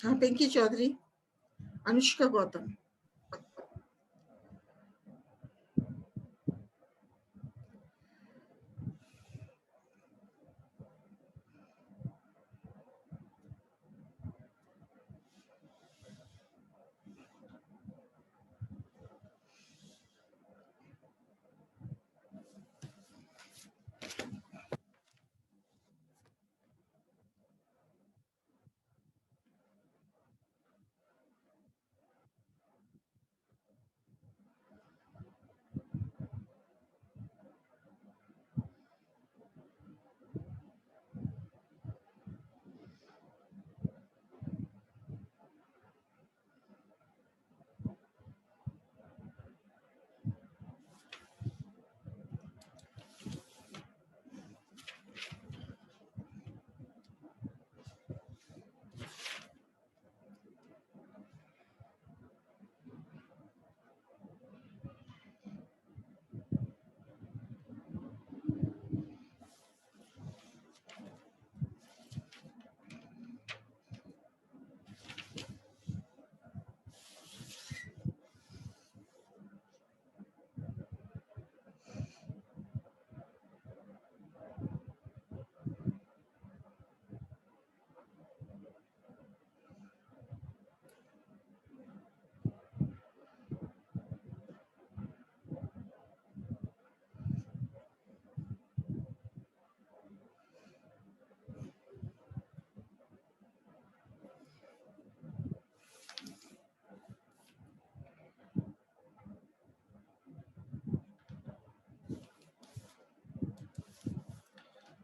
हाँ, पिंकी चौधरी, अनुष्का गौतम।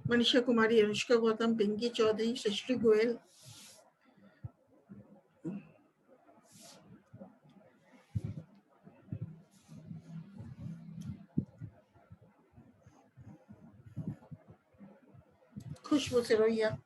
मनीषा कुमारी, अनुष्का गौतम, पिंकी चौधरी, शश्री गोयल। खुशबू सिरोहिया।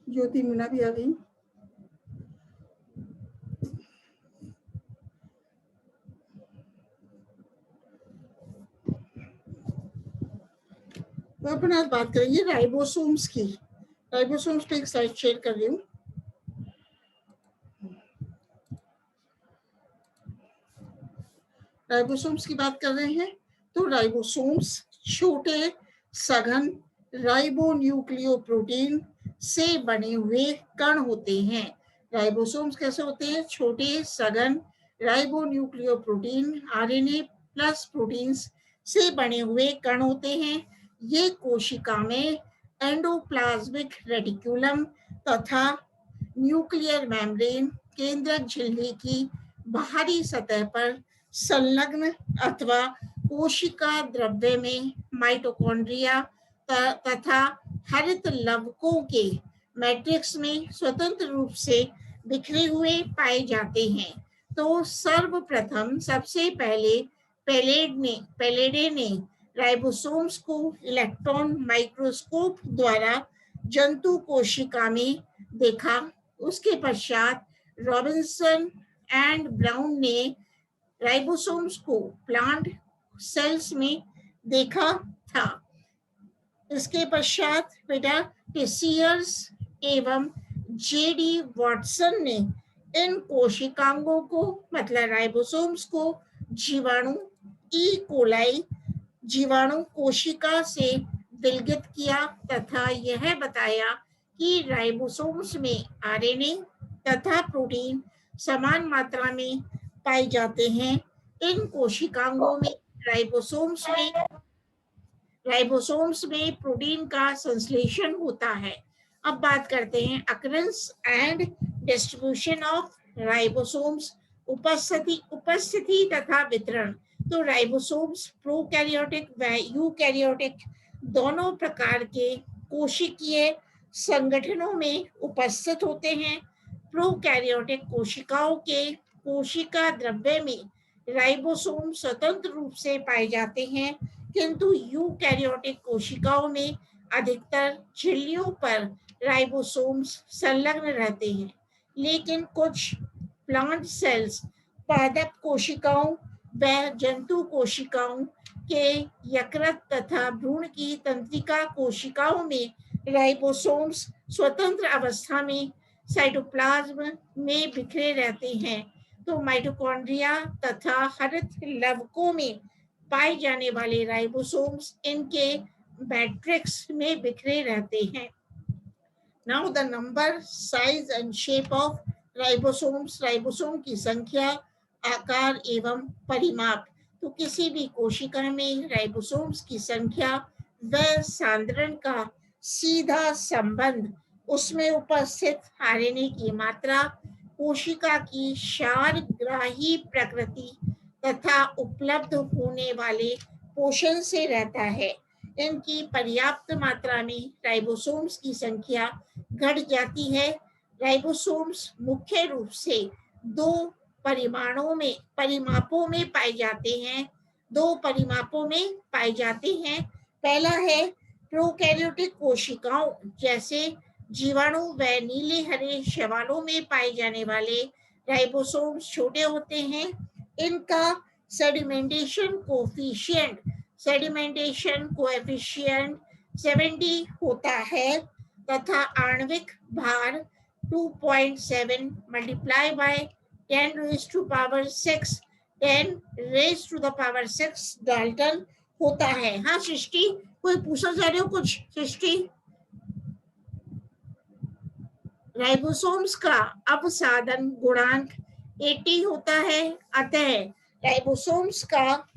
ज्योति मीना भी आ गई। तो अपन आज बात करेंगे राइबोसोम्स की। राइबोसोम्स पे एक स्लाइड शेयर कर रही हूँ। राइबोसोम्स की बात कर रहे हैं तो राइबोसोम्स छोटे सघन राइबोन्यूक्लियोप्रोटीन से बने हुए कण होते हैं राइबोसोम्स कैसे होते हैं? छोटे सघन राइबोन्यूक्लियोप्रोटीन आरएनए प्लस प्रोटीन्स से बने हुए कण होते हैं। ये कोशिका में एंडोप्लाज्मिक रेटिक्यूलम तथा न्यूक्लियर मेम्ब्रेन केंद्रक झिल्ली की बाहरी सतह पर संलग्न अथवा कोशिका द्रव्य में माइटोकॉन्ड्रिया तथा हरित लवकों के मैट्रिक्स में स्वतंत्र रूप से बिखरे हुए पाए जाते हैं। तो सर्वप्रथम सबसे पहले पेलेडे ने राइबोसोम्स को इलेक्ट्रॉन माइक्रोस्कोप द्वारा जंतु कोशिका में देखा। उसके पश्चात रॉबिन्सन एंड ब्राउन ने राइबोसोम्स को प्लांट सेल्स में देखा था। इसके पश्चात बेटा टेसियर्स एवं जेडी वॉटसन ने इन कोशिकांगों को मतलब राइबोसोम्स को जीवाणु ई कोलाई जीवाणु कोशिका से विलगित किया तथा यह बताया कि राइबोसोम्स में आरएनए तथा प्रोटीन समान मात्रा में पाए जाते हैं। इन कोशिकांगों में राइबोसोम्स में प्रोटीन का संश्लेषण होता है। अब बात करते हैं occurrence and distribution of ribosomes, उपस्थिति तथा वितरण। तो राइबोसोम्स प्रोकैरियोटिक व यूकैरियोटिक दोनों प्रकार के कोशिकीय संगठनों में उपस्थित होते हैं। प्रोकैरियोटिक कोशिकाओं के कोशिका द्रव्य में राइबोसोम स्वतंत्र रूप से पाए जाते हैं, किंतु यूकैरियोटिक कोशिकाओं में अधिकतर झिल्लियों पर राइबोसोम्स संलग्न रहते हैं। लेकिन कुछ प्लांट सेल्स, पादप कोशिकाओं व जंतु कोशिकाओं के यकृत तथा भ्रूण की तंत्रिका कोशिकाओं में राइबोसोम्स स्वतंत्र अवस्था में साइटोप्लाज्म में बिखरे रहते हैं। तो माइटोकॉन्ड्रिया तथा हरित लवकों में पाए जाने वाले राइबोसोम्स इनके मैट्रिक्स में बिखरे रहते हैं। Now the number, size and shape of ribosomes. Ribosome की संख्या, आकार एवं परिमाप। तो किसी भी कोशिका में राइबोसोम्स की संख्या व सांद्रण का सीधा संबंध उसमें उपस्थित आरएनए की मात्रा, कोशिका की क्षारग्राही प्रकृति तथा उपलब्ध होने वाले पोषण से रहता है। इनकी पर्याप्त मात्रा में राइबोसोम्स की संख्या घट जाती है। राइबोसोम्स मुख्य रूप से दो परिमापों में पाए जाते हैं। पहला है प्रोकैरियोटिक कोशिकाओं जैसे जीवाणु व नीले हरे शैवालों में पाए जाने वाले राइबोसोम्स छोटे होते हैं। इनका सेडिमेंटेशन कोएफिशिएंट 70 होता है तथा आणविक भार 2.7 multiply by 10 raised to the power 6 dalton होता है। हाँ सृष्टि, कोई पूछना चाह रहे हो कुछ? सृष्टि, राइबोसोम्स का अवसादन गुणांक 80 होता है। अतः राइबोसोम्स का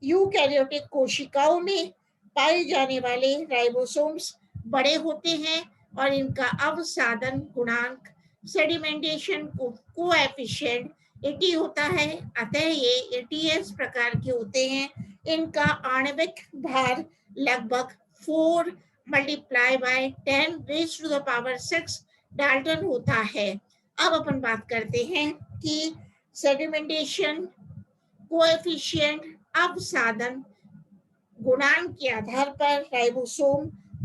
यूकैरियोटिक कोशिकाओं में पाए जाने वाले राइबोसोम्स बड़े होते हैं और इनका अवसादन गुणांक सेडिमेंटेशन कोएफिशिएंट 80 होता है। अतः ये ATS प्रकार के होते हैं। इनका आणविक भार लगभग 4 multiply by 10 raised to the power 6 dalton होता है। अब अपन बात करते हैं कि सेडिमेंटेशन कोएफिशिएंट अवसादन गुणांक के आधार पर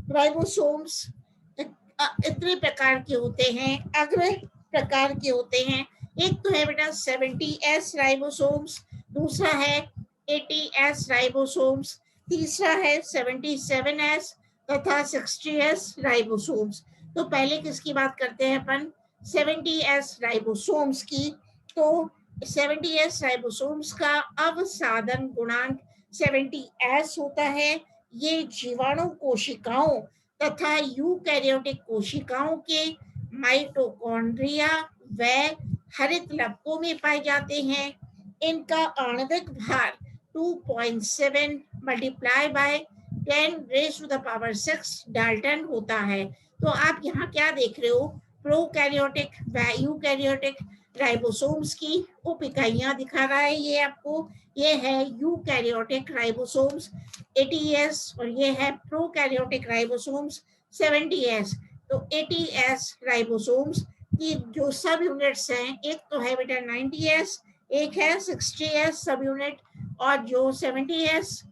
राइबोसोम्स इतने प्रकार के होते हैं, अग्र प्रकार के होते हैं। एक तो है बेटा 70S राइबोसोम्स, दूसरा है 80S राइबोसोम्स, तीसरा है 77S तथा 60S राइबोसोम्स। तो पहले किसकी बात करते हैं अपन? 70S राइबोसोम्स की। तो 70S राइबोसोम्स का अवसादन गुणांक 70S होता है। ये जीवाणु कोशिकाओं तथा यूकैरियोटिक कोशिकाओं के माइटोकॉन्ड्रिया वह हरित लवकों में पाए जाते हैं। इनका आणविक भार 2.7 multiply by 10 raise to the power 6 dalton होता है। तो आप यहाँ क्या देख रहे हो, प्रोकैरियोटिक व यूकैरियोटिक राइबोसोम्स की उप इकाइयां दिखा रहा है ये आपको। ये है यूकैरियोटिक राइबोसोम्स 80S और ये है प्रोकैरियोटिक राइबोसोम्स 70S। तो 80S राइबोसोम्स की जो सब यूनिट्स हैं, एक तो है बेटा 90S, एक है 60S सब यूनिट, और जो 70S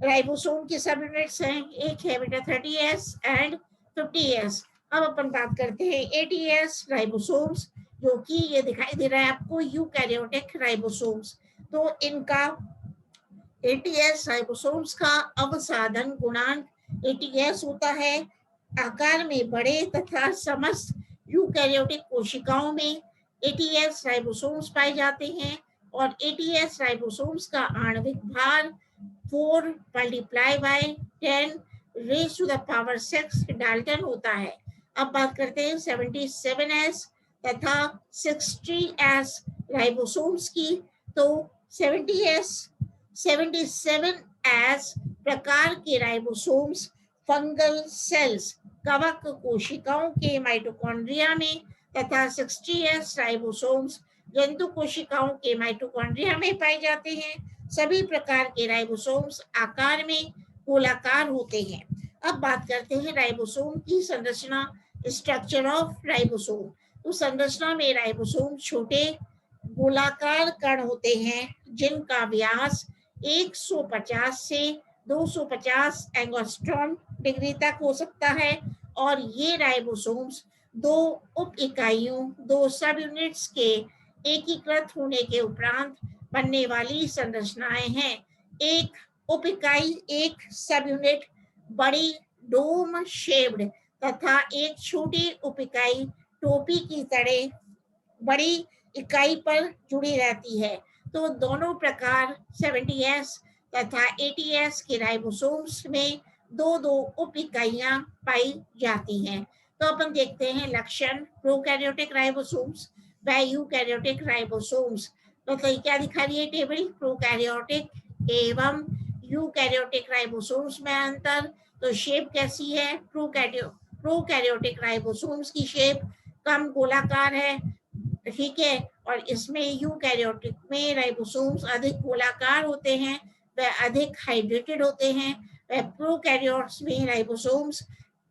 राइबोसोम की सब यूनिट्स हैं, एक है बेटा 30S एंड 50S। अब अपन बात करते हैं 80S राइबोसोम्स, जो कि ये दिखाई दे रहा है आपको यूकैरियोटिक राइबोसोम्स। तो इनका 80S राइबोसोम्स का अवसाधन गुणांक 80S होता है। आकार में बड़े तथा समस्त यूकैरियोटिक कोशिकाओं में 80S राइबोसोम्स पाए जाते हैं और 80S राइबोसोम्स का आणविक भार 4 multiply by 10 raise to the power 6 dalton होता है। अब बात करते हैं 77S तथा 60S राइबोसोम्स की। तो 77S प्रकार के राइबोसोम्स फंगल सेल्स कवक कोशिकाओं के माइटोकॉन्ड्रिया में तथा 60S राइबोसोम्स जंतु कोशिकाओं के माइटोकॉन्ड्रिया में पाए जाते हैं। सभी प्रकार के राइबोसोम्स आकार में गोलाकार होते हैं। अब बात करते हैं राइबोसोम की संरचना, स्ट्रक्चर ऑफ राइबोसोम। तो संरचना में राइबोसोम छोटे गोलाकार कण होते हैं जिनका व्यास 150 से 250 एंगस्ट्रॉम डिग्री तक हो सकता है और ये राइबोसोम्स दो उप इकाइयों, दो सब यूनिट्स के एकीकृत होने के उपरांत बनने वाली संरचनाएं हैं। एक उप इकाई, एक सब यूनिट बड़ी डोम शेप्ड तथा एक छोटी उप इकाई टोपी की तरह बड़ी इकाई पर जुड़ी रहती है। तो दोनों प्रकार 70S तथा 80S के राइबोसोम्स में दो दो उप इकाइयां पाई जाती हैं। तो अपन देखते हैं लक्षण प्रोकैरियोटिक राइबोसोम्स व यूकैरियोटिक राइबोसोम्स। तो क्या दिखा रही है टेबल, प्रोकैरियोटिक एवं यूकैरियोटिक राइबोसोम्स में अंतर। तो शेप कैसी है, प्रोकैरियोटिक राइबोसोम्स की शेप कम गोलाकार है, ठीक है, और इसमें यूकैरियोटिक में राइबोसोम्स अधिक गोलाकार होते हैं, वह अधिक हाइड्रेटेड होते हैं। वह प्रोकैरियोट्स में राइबोसोम्स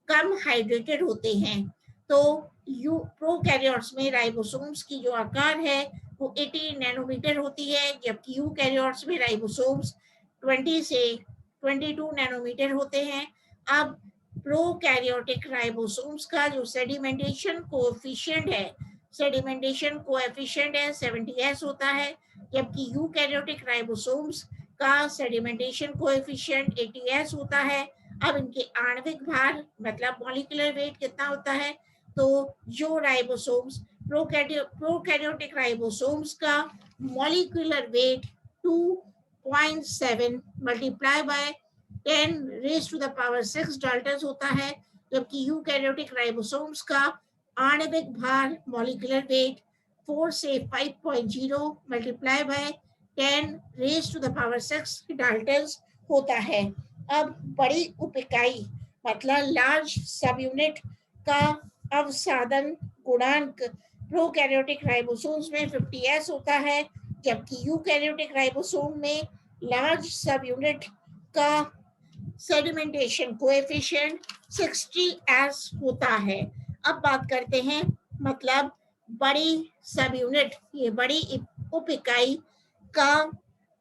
कम हाइड्रेटेड होते हैं। तो यू प्रोकैरियोट्स में राइबोसोम्स की जो आकार है वो 80 नैनोमीटर होती है, जबकि यूकैरियोट्स में राइबोसोम्स 20 से 22 नैनोमीटर होते हैं। अब प्रोकैरियोटिक राइबोसोम्स का जो सेडिमेंटेशन कोएफिशिएंट है, सेडिमेंटेशन कोएफिशिएंट है 70S होता है, जबकि यूकैरियोटिक राइबोसोम्स का सेडिमेंटेशन कोएफिशिएंट 80S होता है। अब इनके आणविक भार मतलब मॉलिक्यूलर वेट कितना होता है, तो जो राइबोसोम्स प्रोकैरियोटिक राइबोसोम्स का molecular weight 2.7 multiply by 10 raise to the power 6 dalton होता है, जबकि यूकैरियोटिक राइबोसोम्स का आणविक भार मॉलिक्यूलर वेट 4 से 5.0 multiply by 10 raise to the power 6 dalton होता है। अब बड़ी उप इकाई मतलब लार्ज सब यूनिट का अवसादन गुणांक प्रोकैरियोटिक राइबोसोम्स में 50S होता है, जबकि यूकैरियोटिक राइबोसोम में लार्ज सब यूनिट का सेडिमेंटेशन कोएफिशिएंट 60S होता है। अब बात करते हैं मतलब बड़ी सब यूनिट, ये बड़ी उप इकाई का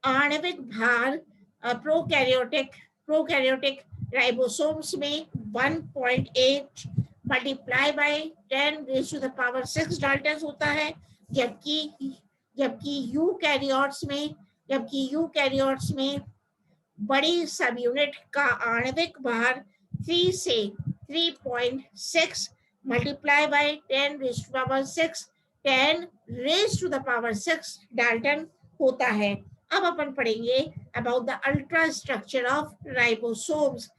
आणविक भार प्रोकैरियोटिक राइबोसोम्स में 1.8 multiply by 10 raise to the power 6 dalton होता है, जबकि यूकैरियोट्स में बड़ी सब यूनिट का आणविक भार 3 से 3.6 multiply by 10 raise to power 6 10 raise to the power 6 dalton होता है। अब अपन पढ़ेंगे about the ultra structure of ribosomes,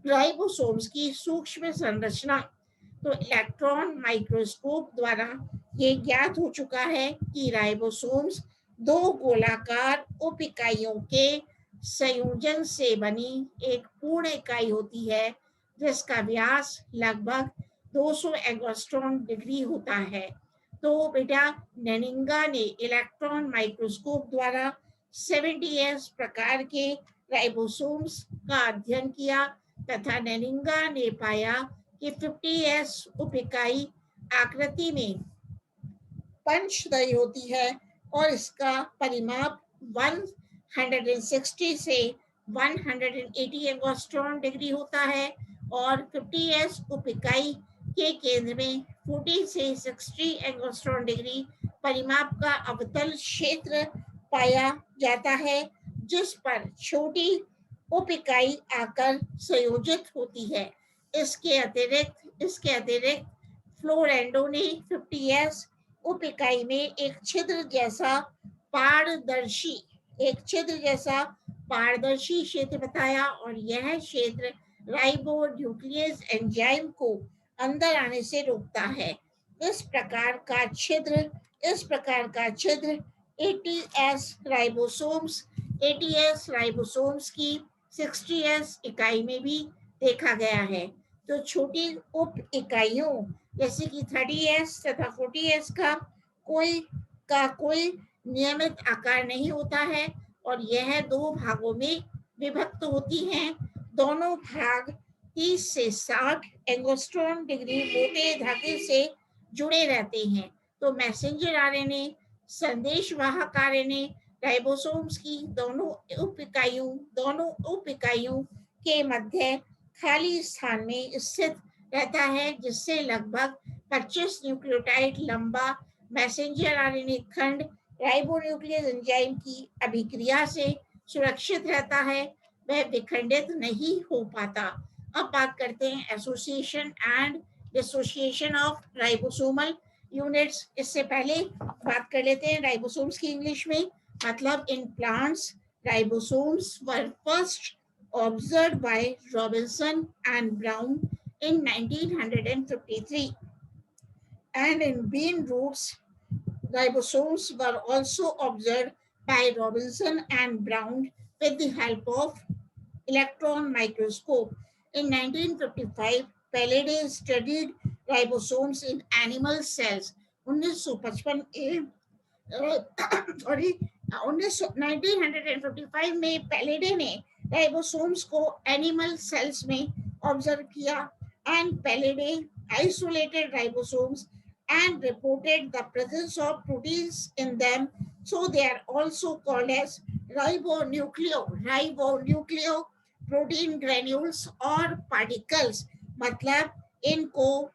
ribosomes की सूक्ष्म संरचना। तो इलेक्ट्रॉन माइक्रोस्कोप द्वारा ये ज्ञात हो चुका है कि राइबोसोम्स दो गोलाकार उप इकाइयों के संयोजन से बनी एक पूर्ण इकाई होती है जिसका व्यास लगभग 200 एंगस्ट्रॉम डिग्री होता है। तो बेटा नेनिंगा ने इलेक्ट्रॉन माइक्रोस्कोप द्वारा 70s प्रकार के राइबोसोम्स का अध्ययन किया तथा नेनिंगा ने पाया कि 50s उप इकाई आकृति में पंचदयी होती है और इसका परिमाप 160 से 180 एंगस्ट्रॉम डिग्री होता है और 50s उप इकाई के केंद्र में 40 से 60 एंगस्ट्रॉम डिग्री परिमाप का अवतल क्षेत्र पाया जाता है जिस पर छोटी उप इकाई आकर संयोजित होती है। इसके अतिरिक्त फ्लोरेंडो ने 50s उप इकाई में पारदर्शी एक छिद्र जैसा पारदर्शी क्षेत्र बताया और यह क्षेत्र राइबो न्यूक्लियस एंजाइम को अंदर आने से रोकता है। इस प्रकार का छिद्र एटीएस राइबोसोम्स की 60s इकाई में भी देखा गया है। तो छोटी उप इकाइयों जैसे कि 30s तथा 40s कोई नियमित आकार नहीं होता है और यह दो भागों में विभक्त होती हैं। दोनों भाग 30 से 60 एंगस्ट्रॉम डिग्री मोटे धागे से जुड़े रहते हैं। तो मैसेंजर आरएनए संदेशवाहक आरएनए राइबोसोम्स की दोनों उप इकाइयों के मध्य खाली स्थान में स्थित रहता है जिससे लगभग 25 न्यूक्लियोटाइड लंबा मैसेंजर आरएनए खंड राइबोन्यूक्लियस एंजाइम की अभिक्रिया से सुरक्षित रहता है, वह विखंडित नहीं हो पाता। अब बात करते हैं association and dissociation of ribosomal units. इससे पहले बात कर लेते हैं राइबोसोम्स की इंग्लिश में। मतलब in plants ribosomes were first observed by Robinson and Brown in 1953, and in bean roots ribosomes were also observed by Robinson and Brown with the help of electron microscope. In 1955, Pallade studied ribosomes in animal cells. 1955 में पैलेडे ने ribosomes को animal cells में observe किया and पैलेडे isolated ribosomes and reported the presence of proteins in them, so they are also called as ribonucleo protein granules or particles. मतलब इनको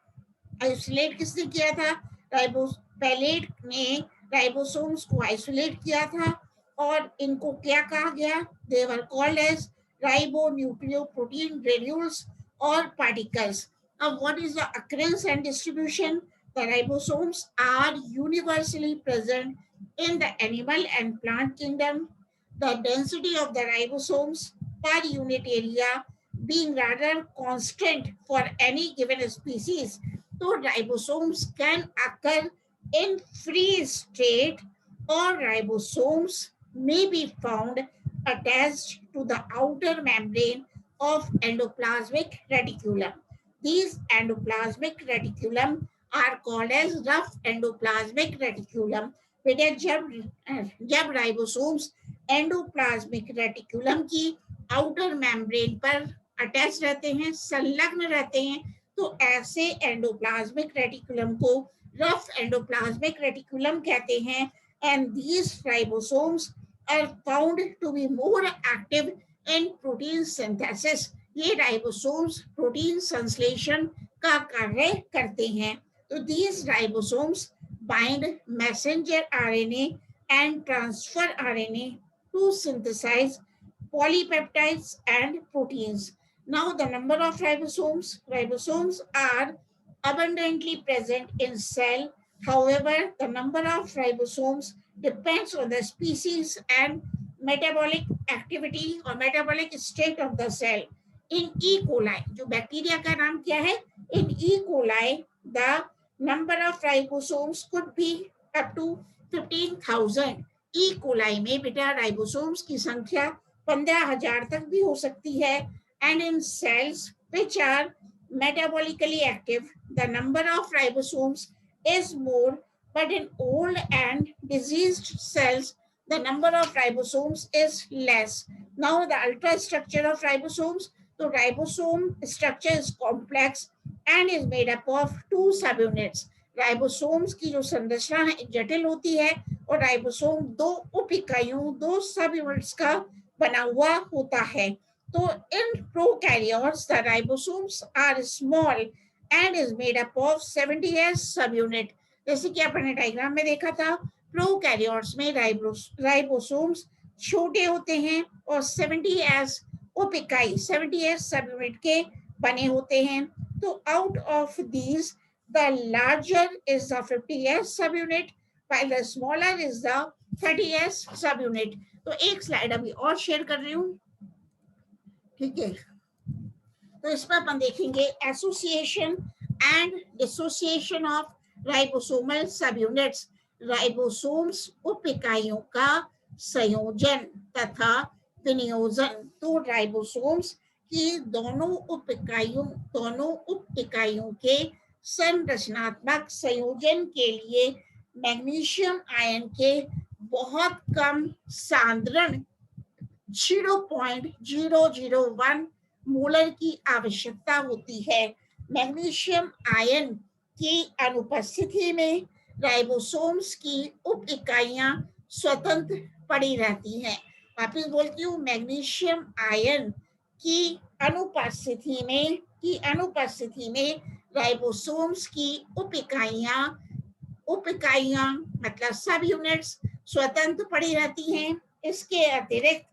isolate किसने किया था? पैलेट ने राइबोसोम्स को आइसोलेट किया था और इनको क्या कहा गया? They were called as ribonucleoprotein granules और particles. Now, what is the occurrence and distribution? The ribosomes are universally present in the animal and plant kingdom. The density of the ribosomes per unit area being rather constant for any given species. So ribosomes can occur in free state or ribosomes may be found attached to the outer membrane of endoplasmic reticulum. These endoplasmic reticulum are called as rough endoplasmic reticulum. बेटा जब ribosomes endoplasmic reticulum की outer membrane पर attach रहते हैं, संलग्न रहते हैं, तो ऐसे एंडोप्लाज्मिक रेटिकुलम को रफ एंडोप्लाज्मिक रेटिकुलम कहते हैं. And these ribosomes are found to be more active in protein synthesis. ये राइबोसोम्स प्रोटीन संश्लेषण का कार्य करते हैं. तो these ribosomes bind messenger RNA and transfer RNA to synthesize polypeptides and proteins. Now the number of ribosomes are abundantly present in cell. However, the number of ribosomes depends on the species and metabolic activity or metabolic state of the cell. In E. coli, जो bacteria का नाम क्या है? In E. coli, the number of ribosomes could be up to 15,000. E coli में बेटा ribosomes की संख्या 15,000 तक भी हो सकती है. And in cells which are metabolically active, the number of ribosomes is more, but in old and diseased cells, the number of ribosomes is less. Now the ultrastructure of ribosomes. So ribosome structure is complex and is made up of two subunits. Ribosomes की जो संरचना है जटिल होती है और ribosome दो उप इकाइयों, दो सब यूनिट्स का बना हुआ होता है. तो in prokaryotes the ribosomes are small and is made up of 70s सब यूनिट. जैसे कि आपने डायग्राम में देखा था, प्रोकैरियोट्स में राइबोसोम्स छोटे होते हैं और 70s उप इकाई 70s सब यूनिट के बने होते हैं. तो out of these the larger is the 50s subunit while the smaller is the 30s subunit. तो एक स्लाइड अभी और शेयर कर रही हूँ, ठीक है. तो इसमें अपन देखेंगे association and dissociation of ribosomal subunits. Ribosomes उप इकाइयों का संयोजन तथा विनियोजन. तो राइबोसोम्स की दोनों उप इकाइयों के संरचनात्मक संयोजन के लिए मैग्नीशियम आयन के बहुत कम सांद्रण 0.001 मोलर की आवश्यकता होती है. मैग्नीशियम आयन की अनुपस्थिति में राइबोसोम्स की उप इकाइयां स्वतंत्र पड़ी रहती हैं. वापस बोलती हूँ, मैग्नीशियम आयन की अनुपस्थिति में राइबोसोम्स की उप इकाइयां मतलब सब यूनिट्स स्वतंत्र पड़ी रहती हैं. इसके अतिरिक्त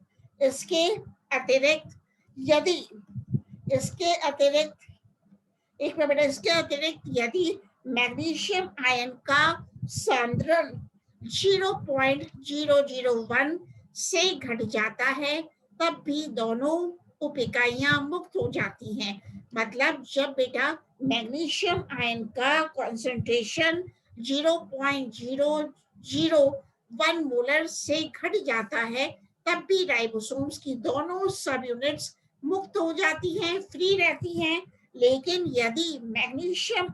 यदि मैग्नीशियम आयन का सांद्रण 0.001 से घट जाता है तब भी दोनों उप इकाइयां मुक्त हो जाती हैं. मतलब जब बेटा मैग्नीशियम आयन का कॉन्सेंट्रेशन 0.001 मोलर से घट जाता है तब भी राइबोसोम्स की दोनों सब यूनिट्स मुक्त हो जाती हैं, फ्री रहती हैं. लेकिन यदि मैग्नीशियम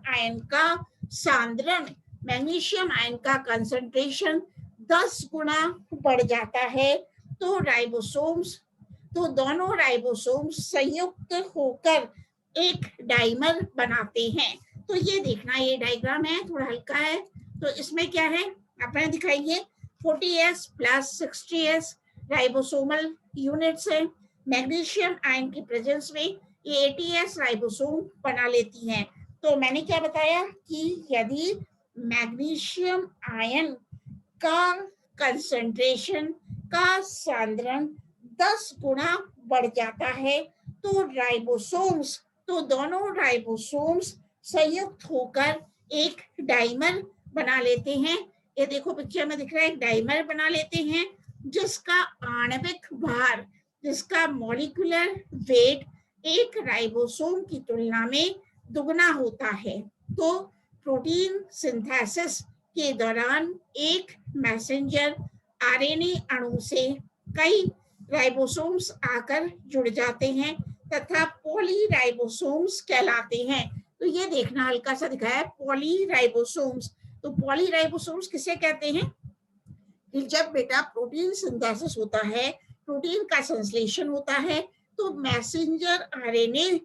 आयन का कंसंट्रेशन 10 गुना बढ़ जाता है तो दोनों राइबोसोम्स संयुक्त होकर एक डाइमर बनाते हैं. तो ये देखना, ये डायग्राम है, थोड़ा हल्का है. तो इसमें क्या है आपने दिखाइए, 40s plus 60s ribosomal units है. मैग्नीशियम आयन की प्रेजेंस में ये 80s राइबोसोम बना लेती हैं. तो मैंने क्या बताया कि यदि मैग्नीशियम आयन का कंसंट्रेशन का सांद्रण 10 गुना बढ़ जाता है तो दोनों राइबोसोम्स संयुक्त होकर एक डाइमर बना लेते हैं. ये देखो पिक्चर में दिख रहा है, एक डाइमर बना लेते हैं जिसका आणविक भार, जिसका मॉलिक्यूलर वेट एक राइबोसोम की तुलना में दुगना होता है. तो प्रोटीन सिंथेसिस के दौरान एक मैसेंजर आरएनए अणु से कई राइबोसोम्स आकर जुड़ जाते हैं तथा पॉलीराइबोसोम्स कहलाते हैं. तो ये देखना, हल्का सा दिखाया है पॉलीराइबोसोम्स. तो पॉलीराइबोसोम्स किसे कहते हैं कि जब बेटा प्रोटीन सिंथेसिस होता है, प्रोटीन का संश्लेषण होता है तो मैसेंजर आरएनए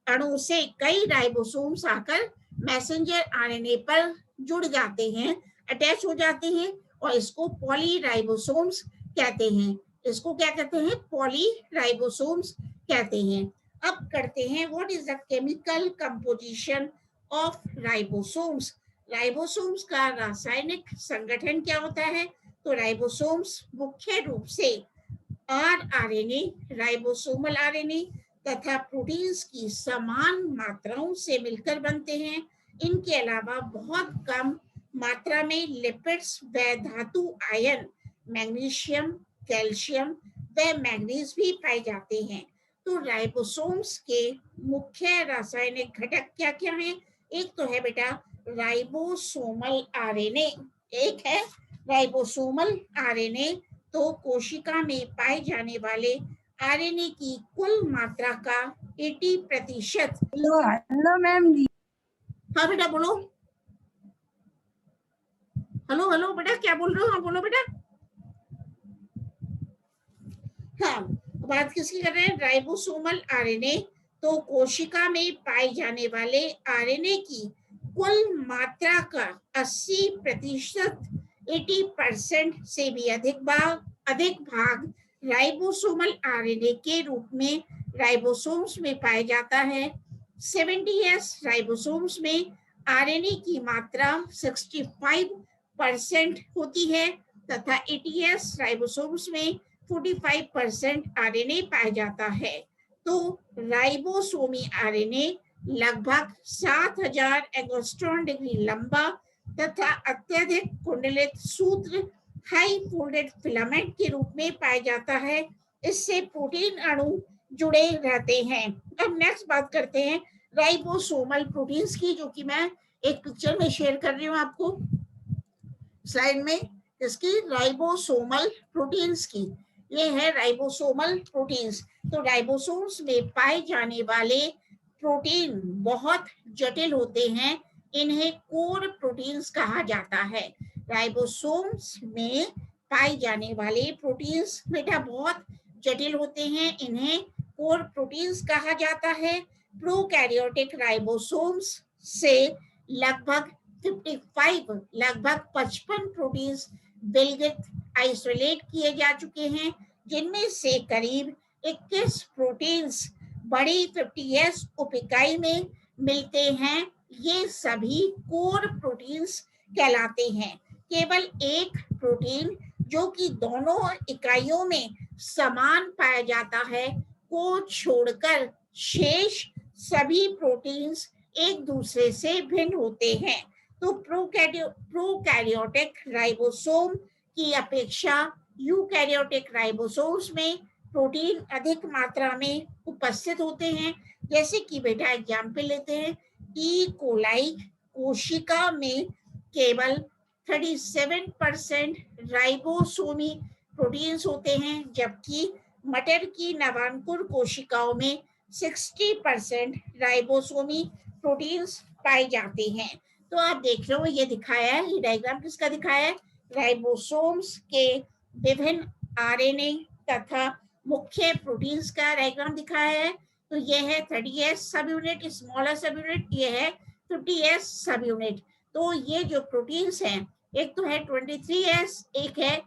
अणु से कई राइबोसोम्स आकर मैसेंजर आरएनए पर जुड़ जाते हैं, अटैच हो जाते हैं और इसको पॉलीराइबोसोम्स कहते हैं. इसको क्या कहते हैं? पॉलीराइबोसोम्स कहते हैं. अब करते हैं what is the chemical composition of ribosomes. Ribosomes का रासायनिक संगठन क्या होता है? तो राइबोसोम्स मुख्य रूप से आरएनए, राइबोसोमल आरएनए तथा प्रोटीन्स की समान मात्राओं से मिलकर बनते हैं. इनके अलावा बहुत कम मात्रा में लिपिड्स व धातु आयन, मैग्नीशियम, कैल्शियम व मैग्नीज भी पाए जाते हैं. तो राइबोसोम्स के मुख्य रासायनिक घटक क्या क्या हैं? एक तो है बेटा राइबोसोमल आरएनए, एक है राइबोसोमल आरएनए। तो कोशिका में पाए जाने वाले आरएनए की कुल मात्रा का 80%। हेलो हेलो मैम जी। हाँ बेटा बोलो। हेलो हेलो बेटा क्या बोल रहे हो? हाँ बोलो बेटा। हाँ, बात किसकी कर रहे हैं? Ribosomal RNA. तो कोशिका में पाए जाने वाले आरएनए की कुल मात्रा का 80%, 80% से भी अधिक भाग राइबोसोमल आरएनए के रूप में राइबोसोम्स में पाया जाता है। 70s राइबोसोम्स में आरएनए की मात्रा 65% होती है तथा 80s राइबोसोम्स में 45% आरएनए पाया जाता है। तो राइबोसोमी आरएनए लगभग 7000 एंगस्ट्रॉन डिग्री लंबा तथा अत्यधिक कुंडलित सूत्र हाई फोल्डेड फिलामेंट के रूप में पाया जाता है। इससे प्रोटीन अणु जुड़े रहते हैं। अब नेक्स्ट बात करते हैं राइबोसोमल प्रोटीन्स की, जो कि मैं एक पिक्चर में शेयर कर रही हूँ आपको स्लाइड में। इसकी राइबोसोमल प्रोटीन्स की, ये है राइबोसोमल प्रोटीन्स। तो राइबोसोम्स में पाए जाने वाले प्रोटीन बहुत जटिल होते हैं, इन्हें कोर प्रोटीन्स कहा जाता है। राइबोसोम्स में पाए जाने वाले प्रोटीन्स बेटा बहुत जटिल होते हैं, इन्हें कोर प्रोटीन्स कहा जाता है। प्रोकैरियोटिक राइबोसोम्स से लगभग 55 प्रोटीन्स विलगित आइसोलेट किए जा चुके हैं, जिनमें से करीब 21 प्रोटीन्स बड़ी 50s उपिकाई में मिलते हैं। ये सभी कोर प्रोटीन्स कहलाते हैं। केवल एक प्रोटीन जो कि दोनों इकाइयों में समान पाया जाता है को छोड़कर शेष सभी प्रोटीन्स एक दूसरे से भिन्न होते हैं। तो प्रोकैरियोटिक राइबोसोम की अपेक्षा यूकैरियोटिक राइबोसोम्स में प्रोटीन अधिक मात्रा में उपस्थित होते हैं। जैसे कि बेटा एग्जाम्पल लेते हैं, ई कोलाई कोशिका में केवल 37% राइबोसोमी प्रोटीन्स होते हैं, जबकि मटर की नवांकुर कोशिकाओं में 60% राइबोसोमी प्रोटीन्स पाए जाते हैं। तो आप देख रहे हो ये दिखाया है, ये डायग्राम किसका दिखाया है? राइबोसोम्स के विभिन्न आरएनए तथा मुख्य प्रोटीन्स का डायग्राम दिखाया है। तो ये है 30s सब यूनिट, स्मॉलर सब यूनिट, ये है 50s सब यूनिट। तो ये जो प्रोटीन्स हैं, एक तो है 23s, एक है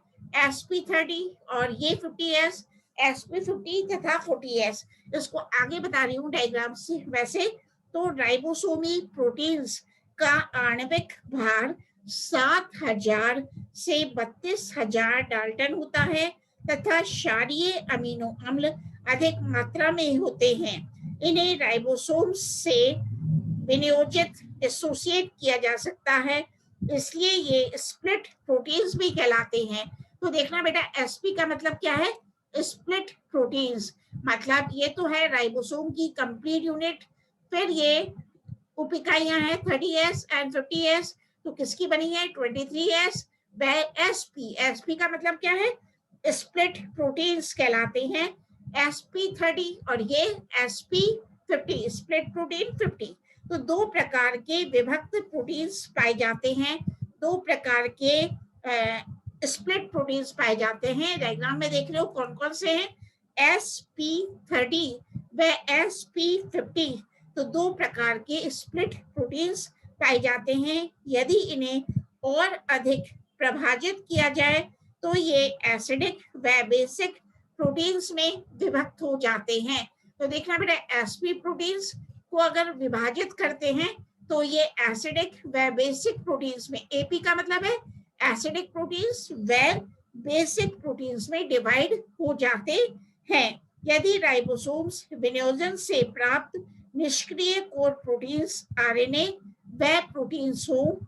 sp30 और ये 50s, sp50 तथा 40s। इसको आगे बता रही हूँ डायग्राम से। वैसे तो राइबोसोमी प्रोटीन्स का आणविक भार 7000 से 32000 डाल्टन होता है तथा क्षारीय अमीनो अम्ल अधिक मात्रा में होते हैं। इन्हें राइबोसोम्स से विनियोजित एसोसिएट किया जा सकता है, इसलिए ये स्प्लिट प्रोटीन्स भी कहलाते हैं। तो देखना बेटा एसपी का मतलब क्या है? स्प्लिट प्रोटीन्स, मतलब ये तो है राइबोसोम की कंप्लीट यूनिट। फिर ये उप इकाइयां हैं 30s एंड 50s। तो किसकी बनी है? 23s। वह एसपी का मतलब क्या है? स्प्लिट प्रोटीन्स कहलाते हैं। sp30 और ये sp50 स्प्लिट प्रोटीन 50। तो दो प्रकार के विभक्त प्रोटीन्स पाए जाते हैं, दो प्रकार के स्प्लिट प्रोटीन्स पाए जाते हैं। डायग्राम में देख रहे हो कौन कौन से हैं? sp30 व sp50। तो दो प्रकार के स्प्लिट प्रोटीन्स पाए जाते हैं। यदि इन्हें और अधिक प्रभाजित किया जाए तो ये एसिडिक व बेसिक प्रोटीन्स में विभक्त हो जाते हैं। तो देखना बेटा एसपी प्रोटीन्स को अगर विभाजित करते हैं तो ये एसिडिक व बेसिक प्रोटीन्स में, एपी का मतलब है एसिडिक प्रोटीन्स व बेसिक प्रोटीन्स में डिवाइड हो जाते हैं। यदि राइबोसोम्स विनियोजन से प्राप्त निष्क्रिय कोर प्रोटीन्स आरएनए व प्रोटीन्स हो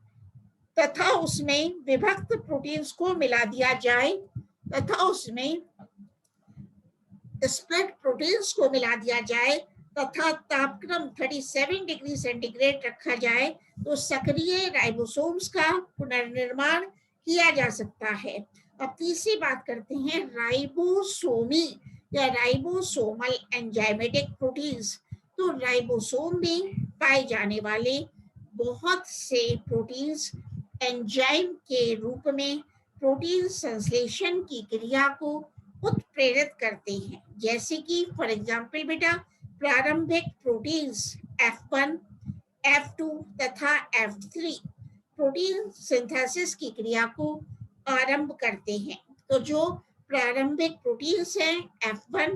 तथा उसमें विभक्त प्रोटीन्स को मिला दिया जाए तथा उसमें स्प्लिट प्रोटीन्स को मिला दिया जाए तथा तापक्रम 37 डिग्री सेंटीग्रेड रखा जाए तो सक्रिय राइबोसोम्स का पुनर्निर्माण किया जा सकता है। अब तीसरी बात करते हैं राइबोसोमी या राइबोसोमल एंजाइमेटिक प्रोटीन्स। तो राइबोसोम में पाए जाने वाले बहुत से प्रोटीन्स एंजाइम के रूप में प्रोटीन संश्लेषण की क्रिया को उत्प्रेरित करते हैं, जैसे कि फॉर एग्जाम्पल बेटा प्रारंभिक प्रोटीन्स F1, F2 तथा F3 प्रोटीन सिंथेसिस की क्रिया को आरंभ करते हैं। तो जो प्रारंभिक प्रोटीन्स हैं F1,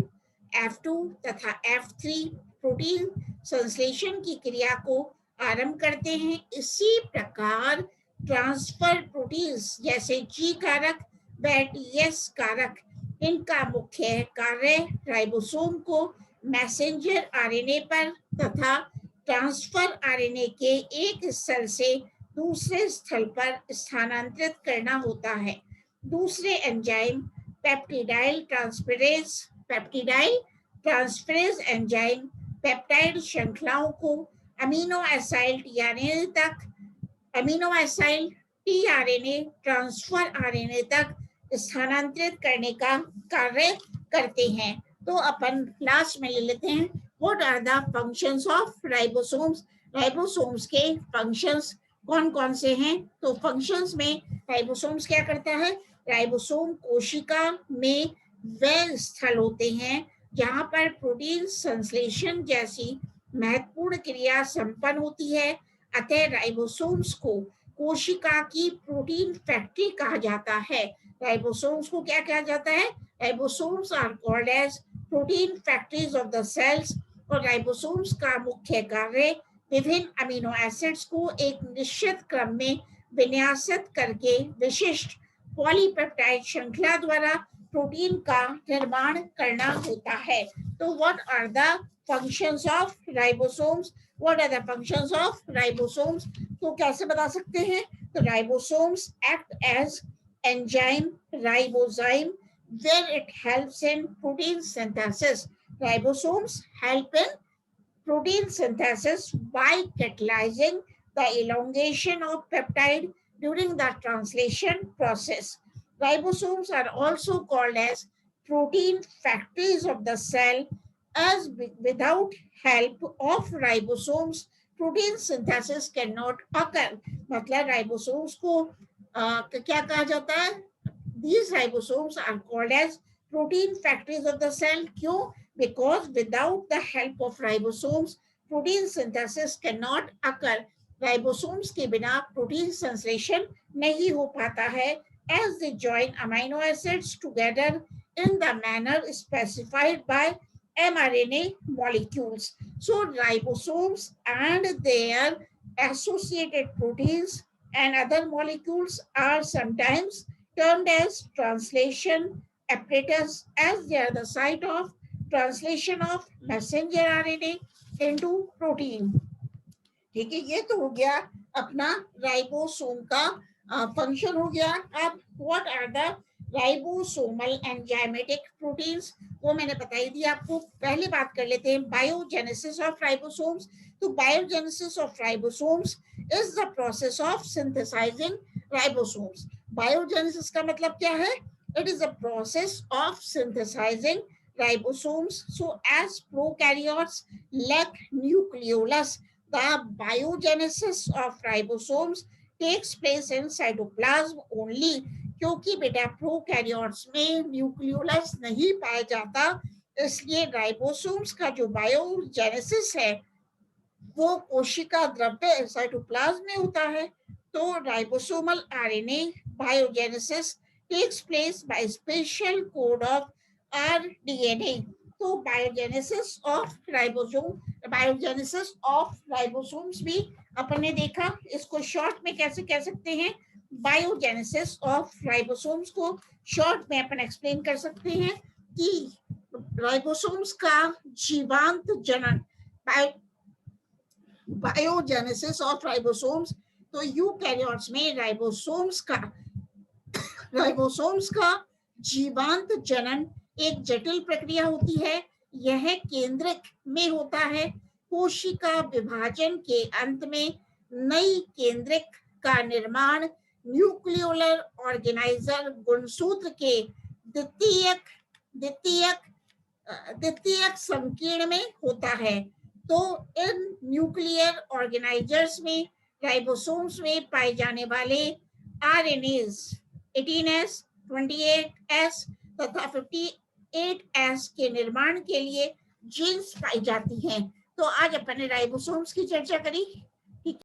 F2 तथा F3 प्रोटीन संश्लेषण की क्रिया को आरंभ करते हैं। इसी प्रकार ट्रांसफर प्रोटीन्स जैसे G कारक व TS कारक, इनका मुख्य कार्य राइबोसोम को मैसेंजर आरएनए पर तथा ट्रांसफर आरएनए के एक स्थल से दूसरे स्थल पर स्थानांतरित करना होता है। दूसरे enzyme peptidyl transferase enzyme peptide श्रृंखलाओं को amino acyl tRNA transfer RNA तक स्थानांतरित करने का कार्य करते हैं। तो अपन लास्ट में ले लेते हैं what are the functions of ribosomes. Ribosomes के फंक्शंस कौन कौन से हैं? तो फंक्शंस में राइबोसोम्स क्या करता है? राइबोसोम कोशिका में वह स्थल होते हैं जहां पर प्रोटीन संश्लेषण जैसी महत्वपूर्ण क्रिया संपन्न होती है। अतः राइबोसोम्स को कोशिका की प्रोटीन फैक्ट्री कहा जाता है। राइबोसोम्स को क्या कहा जाता है? Ribosomes are called as protein factories of the cells. और राइबोसोम्स का मुख्य कार्य विभिन्न अमीनो एसिड्स को एक निश्चित क्रम में विन्यासित करके विशिष्ट पॉलीपेप्टाइड श्रृंखला द्वारा प्रोटीन का निर्माण करना होता है। तो what are the functions of ribosomes? What are the functions of ribosomes? तो कैसे बता सकते हैं? तो ribosomes act as enzyme ribozyme where it helps in protein synthesis. Ribosomes help in protein synthesis by catalyzing the elongation of peptide during the translation process. Ribosomes are also called as protein factories of the cell, as without help of ribosomes protein synthesis cannot occur. मतलब ribosomes को क्या कहा जाता है? These ribosomes are called as protein factories of the cell. क्यों? Because without the help of ribosomes, protein synthesis cannot occur. Ribosomes के बिना protein संश्लेषण नहीं हो पाता है, as they join amino acids together in the manner specified by mRNA molecules. So ribosomes and their associated proteins and other molecules are sometimes termed as translation apparatus, as they are the site of translation of messenger RNA into protein. ठीक है, ये तो हो गया अपना ribosome का function हो गया। अब what are the ribosomal enzymatic proteins, वो मैंने बताई दी आपको। पहले बात कर लेते हैं बायोजेनेसिस ऑफ राइबोसोम्स। तो biogenesis of ribosomes is the process of synthesising ribosomes. Biogenesis का मतलब क्या है? It is a process of synthesising ribosomes. So as prokaryotes lack nucleolus, the biogenesis of ribosomes takes place in cytoplasm only. क्योंकि बेटा prokaryotes में nucleolus नहीं पाया जाता, इसलिए राइबोसोम्स का जो बायोजेनेसिस है वो कोशिका द्रव्य साइटोप्लाज्म में होता है। तो ribosomal RNA biogenesis takes place by special code of rDNA. तो बायोजेनेसिस ऑफ राइबोसोम्स भी अपन ने देखा। इसको शॉर्ट में कैसे कह सकते हैं? बायोजेनेसिस ऑफ राइबोसोम्स को शॉर्ट में अपन एक्सप्लेन कर सकते हैं कि राइबोसोम्स का जीवांत जनन, बायोजेनेसिस ऑफ राइबोसोम्स। तो यूकैरियोट्स में राइबोसोम्स का जीवांत जनन एक जटिल प्रक्रिया होती है। यह केंद्रक में होता है। कोशिका विभाजन के अंत में नई केंद्रक का निर्माण न्यूक्लियोलर ऑर्गेनाइजर गुणसूत्र के द्वितीयक द्वितीयक द्वितीयक संकीर्ण में होता है। तो इन न्यूक्लियर ऑर्गेनाइजर्स में राइबोसोम्स में पाए जाने वाले आरएनएस 18S, 28S तथा 58S के निर्माण के लिए जीन्स पाई जाती हैं। तो आज अपन ने राइबोसोम्स की चर्चा करी।